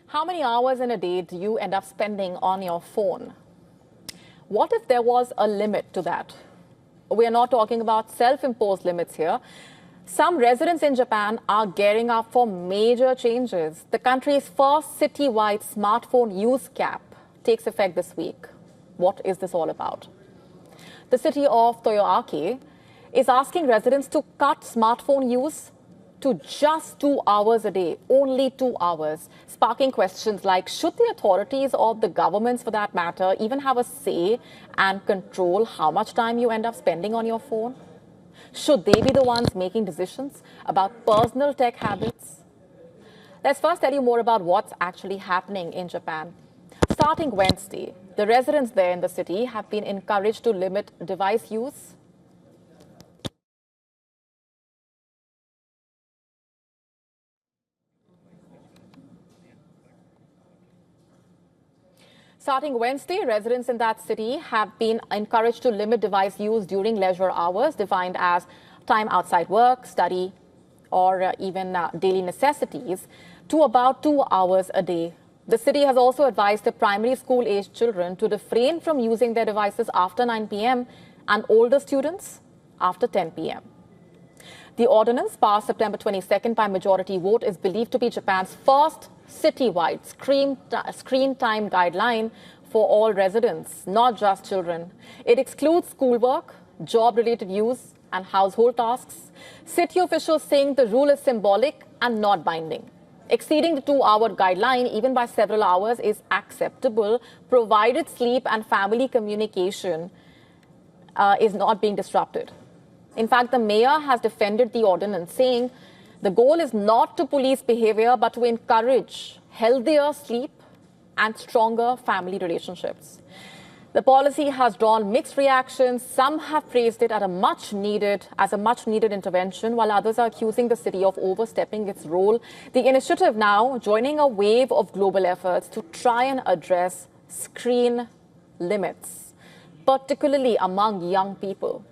How many hours in a day do you end up spending on your phone? What if there was a limit to that? We are not talking about self-imposed limits here. Some residents in Japan are gearing up for major changes. The country's first citywide smartphone use cap takes effect this week. What is this all about? The city of Toyoaki is asking residents to cut smartphone use to just 2 hours a day, only 2 hours, sparking questions like, should the authorities or the governments, for that matter, even have a say and control how much time you end up spending on your phone? Should they be the ones making decisions about personal tech habits? Let's first tell you more about what's actually happening in Japan. Starting Wednesday, the residents there in the city have been encouraged to limit device use. Starting Wednesday, residents in that city have been encouraged to limit device use during leisure hours, defined as time outside work, study, or even daily necessities, to about 2 hours a day. The city has also advised the primary school-aged children to refrain from using their devices after 9 p.m. and older students after 10 p.m. The ordinance, passed September 22nd by majority vote, is believed to be Japan's first citywide screen time guideline for all residents, not just children. It excludes schoolwork, job-related use, and household tasks. City officials saying the rule is symbolic and not binding. Exceeding the 2-hour guideline, even by several hours, is acceptable, provided sleep and family communication is not being disrupted. In fact, the mayor has defended the ordinance, saying the goal is not to police behavior, but to encourage healthier sleep and stronger family relationships. The policy has drawn mixed reactions. Some have praised it as a much needed intervention, while others are accusing the city of overstepping its role. The initiative now joining a wave of global efforts to try and address screen limits, particularly among young people.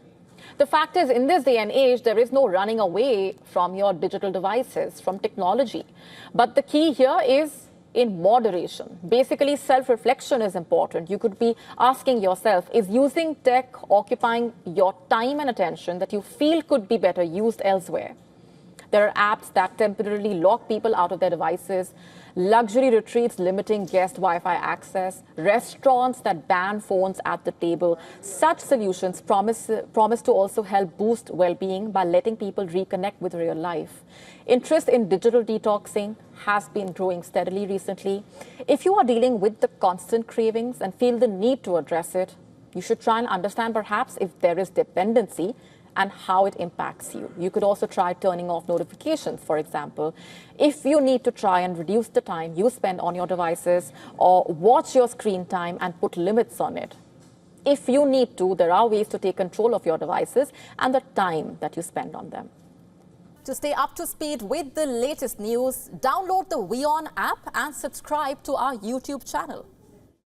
The fact is, in this day and age, there is no running away from your digital devices, from technology. But the key here is in moderation. Basically, self-reflection is important. You could be asking yourself, is using tech occupying your time and attention that you feel could be better used elsewhere? There are apps that temporarily lock people out of their devices, luxury retreats limiting guest Wi-Fi access, restaurants that ban phones at the table. Such solutions promise to also help boost well-being by letting people reconnect with real life. Interest in digital detoxing has been growing steadily recently. If you are dealing with the constant cravings and feel the need to address it, you should try and understand perhaps if there is dependency and how it impacts you. You could also try turning off notifications, for example, if you need to try and reduce the time you spend on your devices, or watch your screen time and put limits on it. If you need to, there are ways to take control of your devices and the time that you spend on them. To stay up to speed with the latest news, download the WION app and subscribe to our YouTube channel.